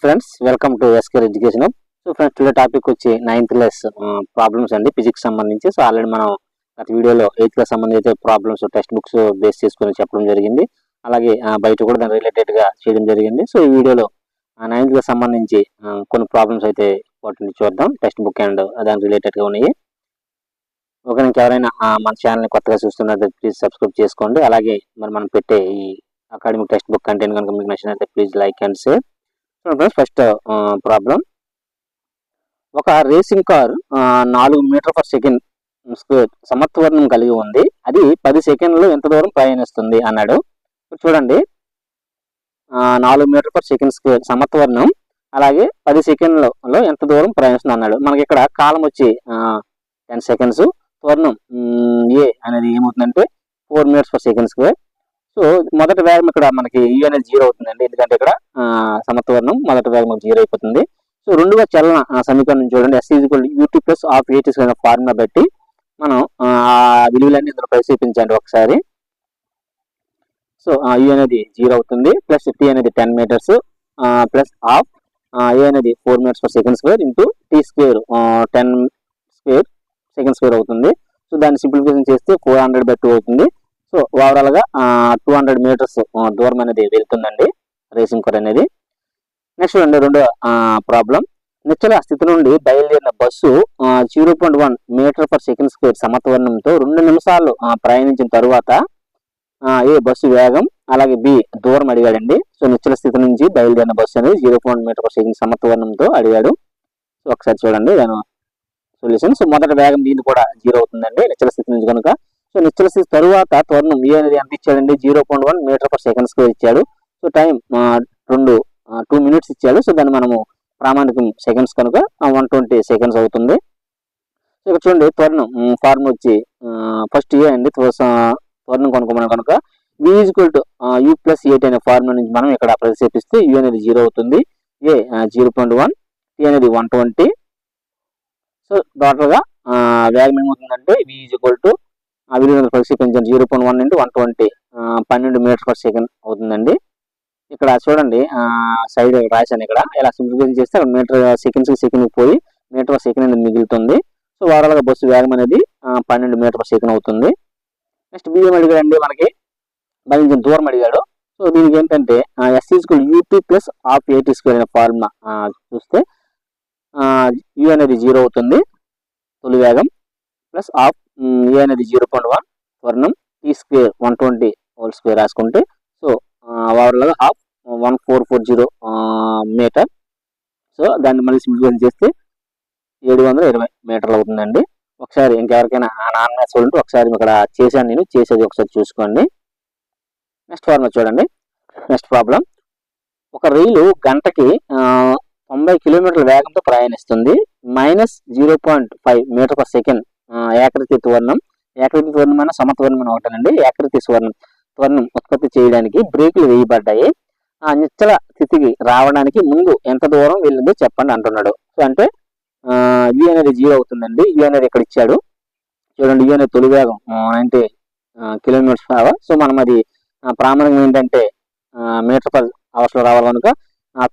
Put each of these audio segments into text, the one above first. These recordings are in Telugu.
Friends, welcome to Escare education. So friends, today topic వచ్చి 9th క్లాస్ ప్రాబ్లమ్స్ అండి, ఫిజిక్స్ సంబంధించి. సో ఆల్రెడీ మనం గత వీడియోలో 8th క్లాస్ సంబంధించి ప్రాబ్లమ్స్ టెక్స్ట్ బుక్స్ బేస్ చేసుకుని చెప్పడం జరిగింది. అలాగే బయట కూడా దాని రిలేటెడ్ గా చేయడం జరిగింది. సో ఈ వీడియోలో 9th క్లాస్ సంబంధించి కొన్ని ప్రాబ్లమ్స్ అయితే వాటిని చూద్దాం. టెక్స్ట్ బుక్ అండ్ దాని రిలేటెడ్ గా ఉన్నాయి. ఓకే, ఇంకెవరైనా మన ఛానల్ని కొత్తగా చూస్తున్నట్లయితే ప్లీజ్ సబ్స్క్రైబ్ చేసుకోండి. అలాగే మరి మనం పెట్టే ఈ అకాడమిక్ టెక్స్ట్ బుక్ కంటెంట్ కనుక మీకు నచ్చినట్లయితే please like and share. First problem, ఒక racing car 4 metre per second square సమత్వర్ణం కలిగి ఉంది. అది 10 సెకండ్లు ఎంత దూరం ప్రయాణిస్తుంది అన్నాడు. చూడండి, 4 మీటర్ పర్ సెకండ్ స్క్వేర్ సమత్వర్ణం, అలాగే 10 సెకండ్లలో ఎంత దూరం ప్రయాణిస్తుంది అన్నాడు. మనకి ఇక్కడ కాలం వచ్చి 10 సెకండ్స్, త్వరణం ఏ అనేది ఏమవుతుందంటే 4 metres per second square. So మొదటి వేగం ఇక్కడ మనకి యూ అనేది 0 అవుతుందండి, ఎందుకంటే ఇక్కడ సమత్వర్ణం మొదటి వేగం 0 అయిపోతుంది. సో రెండుగా చలన సమీకరణం చూడండి, S is equal to UT plus half AT అనే ఫార్ములా బట్టి మనం విలువలన్నీ ఇందులో ప్రతిక్షేపించండి ఒకసారి. సో యూ అనేది 0 అవుతుంది, ప్లస్ టీ అనేది 10 మీటర్స్, ప్లస్ ఆఫ్ ఏ అనేది 4 metres per second square into T square 10 square second square అవుతుంది. సో దాన్ని సింప్లిఫికేషన్ చేస్తే 400/2 అవుతుంది. సో ఓవరాల్ గా 200 మీటర్స్ దూరం అనేది వెళ్తుందండి రేసింగ్ కార్ అనేది. నెక్స్ట్ అండి, రెండో ప్రాబ్లం, నిశ్చల స్థితి నుండి బయలుదేరిన bus 0.1 metre per second square సమత్వర్ణంతో 2 నిమిషాలు ప్రయాణించిన తరువాత ఏ బస్సు వేగం అలాగే బి దూరం అడిగాడండి. సో నిశ్చల స్థితి నుంచి బయలుదేరిన బస్సు అనేది 0.1 మీటర్ పర్ సెకండ్ సమత్వర్ణంతో అడిగాడు. సో ఒకసారి చూడండి దాని సొల్యూషన్. సో మొదటి వేగం దీన్ని కూడా 0 అవుతుందండి నిశ్చల స్థితి నుంచి కనుక. సో నిశ్చల స్థితి తరువాత త్వరణం ఏ అనేది ఎంత ఇచ్చాడండి, 0.1 మీటర్ పర్ సెకండ్ స్క్వేర్ ఇచ్చాడు. సో టైం 2 మినిట్స్ ఇచ్చాడు. సో దాన్ని మనము ప్రామాణికం సెకండ్స్ కనుక 120 సెకండ్స్ అవుతుంది. సో ఇక్కడ చూడండి, త్వరణం ఫార్ములా వచ్చి ఫస్ట్ ఏ అండి, త్వరణం కనుక్కోమని కనుక v is equal to you plus 8 అనే ఫార్ములా నుంచి మనం ఇక్కడ ప్రతిక్షేపిస్తే యూ అనేది 0 అవుతుంది, ఏ 0.1, టీ అనేది 120. సో టోటల్ గా వేగం ఏమవుతుందంటే v ఈజ్ ఈక్వల్ టు ఆ విలువను ప్రతిక్షేపించండి, 0.1 ఇంటూ 120 12 మీటర్ పర్ సెకండ్ అవుతుందండి. ఇక్కడ చూడండి సైడ్ రాశాను, ఇక్కడ ఇలా సింప్లిఫికేషన్ చేస్తే మీటర్ సెకండ్ పోయి మీటర్ పర్ సెకండ్ అనేది మిగులుతుంది. సో ఓవరాల్ గా బస్సు వేగం అనేది 12 మీటర్ పర్ సెకండ్ అవుతుంది. నెక్స్ట్ బియ్యం అడిగాడండి, మనకి భరించిన దూరం అడిగాడు. సో దీనికి ఏంటంటే S equal UT plus half AT square అనే ఫార్ములా చూస్తే యూ అనేది 0 అవుతుంది తొలి వేగం, ప్లస్ ఆఫ్ ఏ అనేది 0.1 త్వరణం, టీ స్క్వేర్ 120 హోల్ స్క్వేర్ రాసుకుంటే సో ఓవరాల్గా హాఫ్ 1440 మీటర్. సో దాన్ని మళ్ళీ సింప్లిఫికేషన్ చేస్తే 720 మీటర్లు అవుతుందండి. ఒకసారి ఇంకెవరికైనా నాన్ మ్యాథ్స్ ఉంటే ఒకసారి ఇక్కడ చేశాను, నేను చేసేది ఒకసారి చూసుకోండి. నెక్స్ట్ ఫార్ములా చూడండి. నెక్స్ట్ ప్రాబ్లం, ఒక రైలు గంటకి 90 కిలోమీటర్ల వేగంతో ప్రయాణిస్తుంది. -0.5 మీటర్ పర్ సెకండ్ ఏకరీతి త్వరణం. ఏకరీతి త్వరణం అయినా సమత్వరణం ఒకటేనండి. ఏకరీతి త్వరణం ఉత్పత్తి చేయడానికి బ్రేకులు వేయబడ్డాయి. నిశ్చల స్థితికి రావడానికి ముందు ఎంత దూరం వెళ్ళిందో చెప్పండి అంటున్నాడు. సో అంటే యూ అనేది 0 అవుతుందండి. యూ అనేది ఇక్కడ ఇచ్చాడు చూడండి, యూ అనేది తొలి వేగం 90 కిలోమీటర్స్ పర్ అవర్. సో మనం అది ప్రామాణికం ఏంటంటే మీటర్ పర్ అవర్స్ లో రావాలి కనుక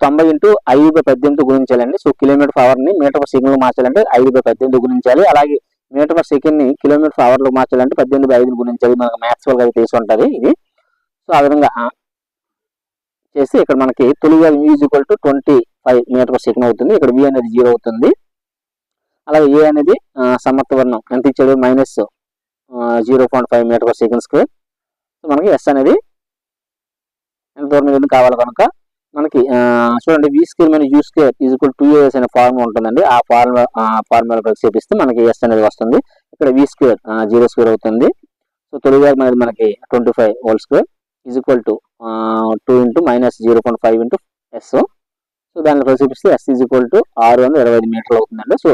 90 ఇంటూ 5/18 గుణించాలండి. సో కిలోమీటర్ పర్ అవర్ ని మీటర్ పర్ సెకండ్ లో మార్చాలంటే 5/18 గుణించాలి. అలాగే మీటర్ పర్ సెకండ్ ని కిలోమీటర్ పర్ అవర్ లో మార్చాలంటే 18/5 గుణించాలి. మనకు మ్యాథ్స్ వల్ల తెలిసి ఉంటుంది ఇది. సో ఆ విధంగా చేసి ఇక్కడ మనకి తొలి వేగం is equal to 25 metre per second అవుతుంది. ఇక్కడ వి అనేది 0 అవుతుంది. అలాగే ఏ అనేది సమత్వర్ణం ఎంత ఇచ్చాడు, -0.5 metre per second square. So మనకి ఎస్ అనేది ఎంత దూరం మీద కావాలి కనుక మనకి చూడండి, v square minus u square is equal to 2as అనే ఫార్ములా ఉంటుందండి. ఆ ఫార్ములా ప్రతిక్షేపిస్తే మనకి ఎస్ అనేది వస్తుంది. ఇక్కడ వి స్క్వేర్ 0 స్క్వేర్ అవుతుంది. సో తొలి వేగం అనేది మనకి 25 whole square is equal to 2 into -0.5 into S. So దాన్ని ప్రతిక్షేపిస్తే ఎస్ ఈజ్ ఈక్వల్ టు 625 మీటర్లు అవుతుందండి. సో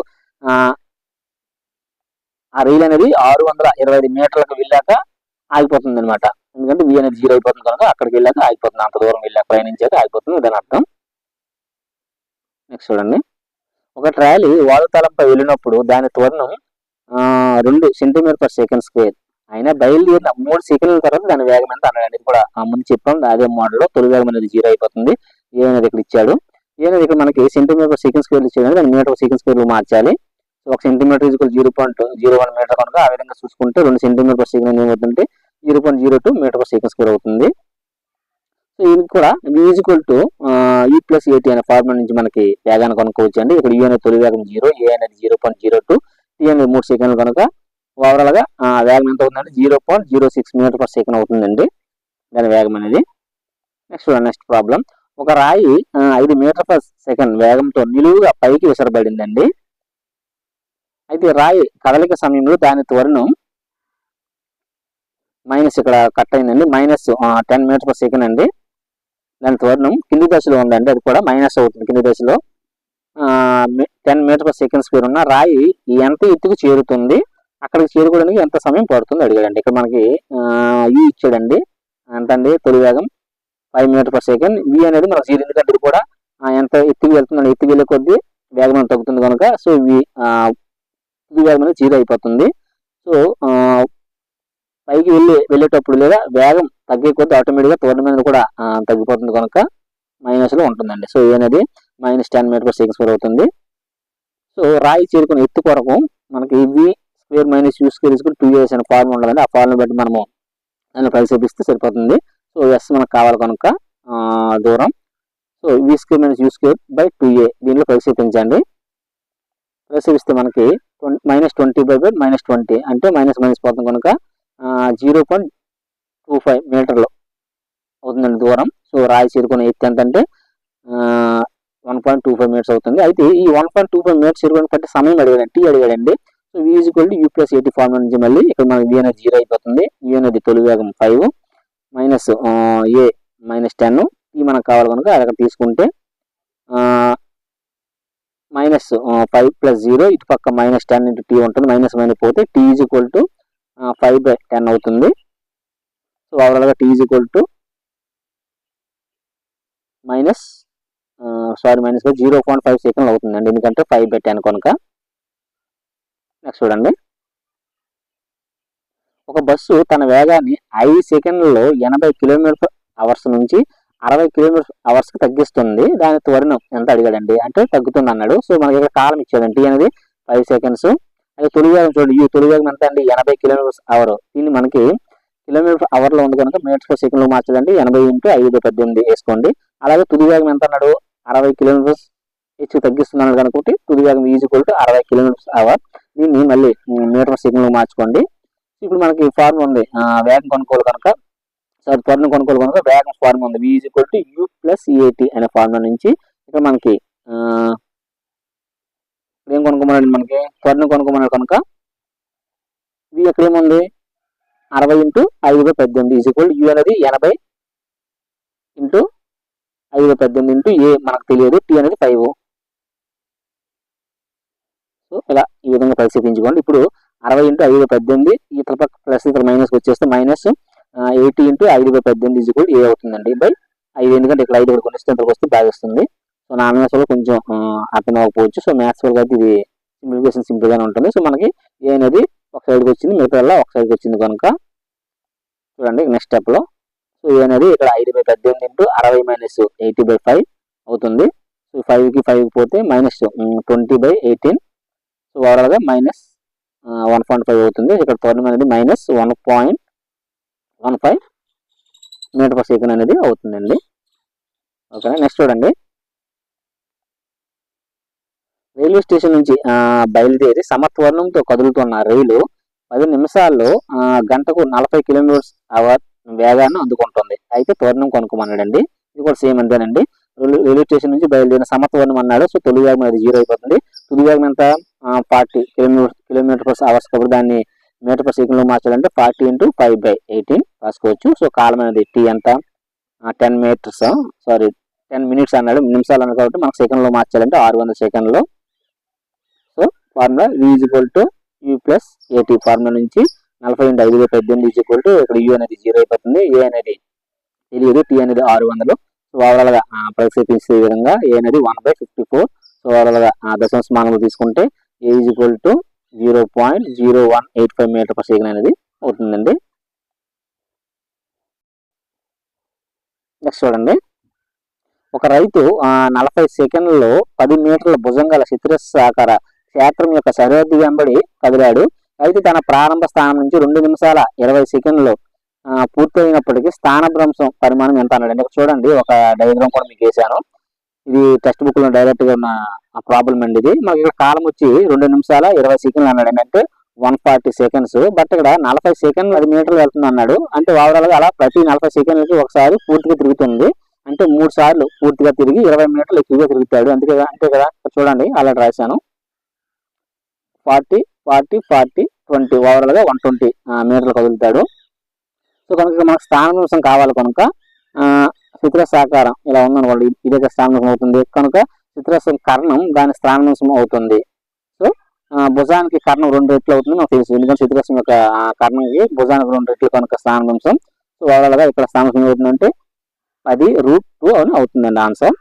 ఆ రైలు అనేది 625 మీటర్లకు వెళ్ళాక ఆగిపోతుంది అనమాట, ఎందుకంటే వి అనేది 0 అయిపోతుంది కనుక అక్కడికి వెళ్ళాక ఆగిపోతుంది, అంత దూరం వెళ్ళాక ప్రయాణించాక ఆగిపోతుంది, దాని అర్థం. నెక్స్ట్ చూడండి, ఒక ట్రాలీ వాయుతలంపై వెళ్ళినప్పుడు దాని త్వరణం 2 సెంటీమీటర్ పర్ సెకండ్ స్క్వేర్ అయినా బయలుదేరిన 3 సెకండ్ల తర్వాత దాని వేగం ఎంత అన్నాడు. ఇది కూడా ముందు చెప్పాం, అదే మోడల్లో తొలి వేగం అనేది 0 అయిపోతుంది. ఏ అనేది ఇక్కడ ఇచ్చాడు. అనేది ఇక్కడ మనకి సెంటీమీటర్ పర్ సెకండ్ స్క్వేర్ ఇచ్చేది, దాన్ని మీటర్ పర్ సెకండ్ స్క్వేర్ మార్చాలి. సో 1 సెంటీమీటర్ ఈక్వల్ 0.01 మీటర్ కనుక ఆ విధంగా చూసుకుంటే 2 సెంటీమీటర్ పర్ సెకండ్ ఏమవుతుందంటే 0.02 మీటర్ పర్ సెకండ్ స్క్వేర్ అవుతుంది. సో ఇది కూడా v ఈక్వల్ టు u+at అనే ఫార్ములా నుంచి మనకి వేగాన్ని కనుక్కోవచ్చు అండి. ఇక్కడ u అనేది తొలి వేగం 0, a అనేది 0.02, t అనేది 3 సెకండ్లు కనుక ఓవరాల్ గా వేగం ఎంత అవుతుందంటే 0.06 మీటర్ పర్ సెకండ్ అవుతుందండి దాని వేగం అనేది. నెక్స్ట్ ప్రాబ్లం, ఒక రాయి 5 మీటర్ పర్ సెకండ్ వేగంతో నిలువుగా పైకి విసరబడిందండి. అయితే రాయి కదలిక సమయంలో దాని త్వరణం మైనస్, ఇక్కడ కట్ అయిందండి, -10 మీటర్ పర్ సెకండ్ అండి. దాని త్వరణం కింది దశలో ఉందండి, అది కూడా మైనస్ అవుతుంది. కింది దశలో 10 మీటర్ పర్ సెకండ్ స్క్వేర్ ఉన్న రాయి ఎంత ఎత్తుకు చేరుతుంది, అక్కడికి చేరుకోవడానికి ఎంత సమయం పడుతుంది అడిగాడండి. ఇక్కడ మనకి u ఇచ్చాడండి, ఎంత అండి తొలి వేగం 5 మీటర్ పర్ సెకండ్, v అనేది మనకు 0, ఎందుకంటే ఇది కూడా ఎంత ఎత్తుకు వెళ్తుందండి, ఎత్తుకు వెళ్ళే కొద్దీ వేగం తగ్గుతుంది కనుక సో v వేగం అనేది 0 అయిపోతుంది. సో పైకి వెళ్ళేటప్పుడు లేదా వేగం తగ్గే కొద్ది ఆటోమేటిక్గా త్వరణం అనేది కూడా తగ్గిపోతుంది కనుక మైనస్లో ఉంటుందండి. సో ఏ అనేది -10 మీటర్ పర్ సెకండ్ స్క్వేర్ అవుతుంది. సో రాయి చేరుకునే ఎత్తు కొరకు మనకి v square minus u square equal 2as అనే ఫార్ములా ఉంటుందండి. ఆ ఫార్ములా బట్టి మనము దాన్ని ప్రతిక్షేపిస్తే సరిపోతుంది. సో s మనకు కావాలి కనుక దూరం, so v square minus u square by 2a దీనిలో ప్రతిక్షేపించండి. ప్రతిక్షేపిస్తే మనకి -20/20 అంటే మైనస్ పోతుంది కనుక 0.25 మీటర్లు అవుతుందండి దూరం. సో రాయి చేరుకునే ఎత్తు ఎంత అంటే 1.25 మీటర్స్ అవుతుంది. అయితే ఈ 1.25 మీటర్స్ చేరుకోవడానికి పట్టే సమయం అడిగాడండి. So v equal to u+at formula నుంచి మళ్ళీ ఇక్కడ మనకి v అనేది 0 అయిపోతుంది. v అనేది తొలి వేగం 5 మైనస్ a -10, t మనకు కావాలి కనుక అది అక్కడ తీసుకుంటే -5 + 0 ఇటు పక్క -10 × t ఉంటుంది, మైనస్ పోతే t ఈక్వల్ టు 5/10 అవుతుంది. సో ఓవరాల్గా t ఈక్వల్ టు -0.5 సెకండ్లు అవుతుందండి, ఎందుకంటే 5/10 కనుక. నెక్స్ట్ చూడండి, ఒక బస్సు తన వేగాన్ని 5 సెకండ్లలో 80 km/h నుంచి 60 km/h తగ్గిస్తుంది. దాని త్వరణం ఎంత అడిగాడండి, అంటే తగ్గుతుంది అన్నాడు. సో మనకి ఇక్కడ కాలం ఇచ్చాడండి, t అనేది 5 సెకండ్స్. అయితే తొలి వేగం చూడండి, తొలి వేగం ఎంత అండి 80 km/h. దీన్ని మనకి km/h ఉంది కనుక మీటర్ పర్ సెకండ్ లో మార్చదండి, 80 × 5/18 వేసుకోండి. అలాగే తుది వేగం ఎంత అన్నాడు 60 km/h తగ్గిస్తున్నాడు కనుక తుది వేగం ఈక్వల్ టు 60 km/h. దీన్ని మళ్ళీ మీటర్ పర్ సెకండ్ లో మార్చుకోండి. ఇప్పుడు మనకి ఫార్ములా ఉంది, వేగం కొనుక్కోవాలి కనుక త్వరణం కొనుక్కోవాలి కనుక వేగం ఫార్ములా ఉంది, v ఈక్వల్ టు u+at అనే ఫార్ములా నుంచి ఇక్కడ మనకి ఏం కొనుక్కోమన్నాడు, మనకి త్వరణం కొనుక్కోమన్నాడు కనుక v ఎక్కడ ఏముంది 60 × 5/18 ఈక్వల్ u అనేది 80 × 5/18 a మనకు తెలియదు, t అనేది 5. సో ఇలా ఈ విధంగా పరిశీలించుకోండి. ఇప్పుడు 60 × 5/18 ఇతర పక్క ప్లస్ ఇతర మైనస్ వచ్చేస్తే -80 × 5/18 ఈక్వల్ a అవుతుందండి బై 5, ఎందుకంటే ఇక్కడ 5 కొనిస్తే ఇంతకు వస్తే భాగిస్తుంది. సో నాన్ మ్యాథ్స్ లో కొంచెం అర్థం అవ్వకపోవచ్చు. సో మ్యాథ్స్ వరకు అయితే ఇది సింప్లిఫికేషన్ సింపుల్ గానే ఉంటుంది. సో మనకి a అనేది ఒక సైడ్కి వచ్చింది, మిగతా ఒక సైడ్కి వచ్చింది కనుక చూడండి నెక్స్ట్ స్టెప్ లో. సో a అనేది ఇక్కడ 5/18 × 60 - 80/5 అవుతుంది. సో 5కి 5కి పోతే -20/18. సో ఓవరాల్ గా -1.5 అవుతుంది. ఇక్కడ త్వరణం అనేది -1.15 మీటర్ పర్ సెకండ్ అనేది అవుతుందండి. ఓకేనా. నెక్స్ట్ చూడండి, రైల్వే స్టేషన్ నుంచి బయలుదేరి సమత్వరణంతో కదులుతున్న రైలు 10 నిమిషాల్లో గంటకు 40 km/h వేగాన్ని అందుకుంటుంది. అయితే త్వరణం కొనుక్కోమన్నాడండి. ఇది కూడా సేమ్ అంతేనండి. రైల్వే స్టేషన్ నుంచి బయలుదేరిన సమత్వరణం అన్నాడు. సో తొలి వేగం అనేది 0 అయిపోతుంది. తుది వేగం ఎంత 40 km/h కాబట్టి దాన్ని మీటర్ పర్ సెకండ్ లో మార్చాలంటే 40 × 5/18 రాసుకోవచ్చు. సో కాలం అనేది t ఎంత 10 మినిట్స్ అన్నాడు, నిమిషాలు అన్నాడు కాబట్టి మనకు సెకండ్ లో మార్చాలంటే 600 సెకండ్లు. So formula v equal to u+at formula నుంచి 40 × 5/18 ఈక్వల్ టు ఇక్కడ u అనేది 0 అయిపోతుంది, a అనేది తెలియదు, t అనేది 600. సో ఓవరాల్ గా ప్రతిక్షేపించే విధంగా a అనేది 1/54. సో ఓవరాల్ గా దశాంశ స్థానంలో తీసుకుంటే a equal to 0.0185 metre per second అనేది అవుతుందండి. నెక్స్ట్ చూడండి, ఒక రైతు 40 సెకండ్లలో 10 మీటర్ల భుజంగల చతురస్రాకార క్షేత్రం యొక్క సరిహద్దు వెంబడి కదిలాడు. అయితే తన ప్రారంభ స్థానం నుంచి 2 నిమిషాల 20 సెకండ్లు పూర్తయినప్పటికీ స్థానభ్రంశం పరిమాణం ఎంత అన్నాడు. చూడండి, ఒక డయాగ్రామ్ కూడా మీకు వేశాను. ఇది టెక్స్ట్ బుక్ లో డైరెక్ట్ గా ఉన్న ప్రాబ్లం అండి. ఇది మాకు ఇక్కడ కాలం వచ్చి 2 నిమిషాల 20 సెకండ్లు అన్నాడు. అంటే 140 సెకండ్స్. బట్ ఇక్కడ 40 సెకండ్లు 10 మీటర్లు వెళ్తుంది అన్నాడు. అంటే ఓవరాల్ గా అలా ప్రతి 40 సెకండ్లకి ఒకసారి పూర్తిగా తిరుగుతుంది. అంటే 3 సార్లు పూర్తిగా తిరిగి 20 మీటర్లు ఎక్కువగా తిరుగుతాడు. అంతే కదా చూడండి, అలా రాశాను. 40 40 40 20 ఓవరాల్ గా 120 మీటర్లు కదులుతాడు. సో కనుక మనకు స్థానభ్రంశం కావాలి కనుక చతురస్రాకారం ఇలా ఉందనుకోండి, ఇదే స్థానభ్రంశం అవుతుంది కనుక చతురస్రం కర్ణం దాని స్థానభ్రంశం అవుతుంది. సో భుజానికి కర్ణం 2 రెట్లు అవుతుంది నాకు తెలుసు, ఎందుకంటే చతురస్రం యొక్క కర్ణంకి భుజానికి 2 రెట్లు కనుక స్థానభ్రంశం. సో ఓవరాల్ గా ఇక్కడ స్థానభ్రంశం అవుతుందంటే 10√2 అని అవుతుందండి ఆన్సర్.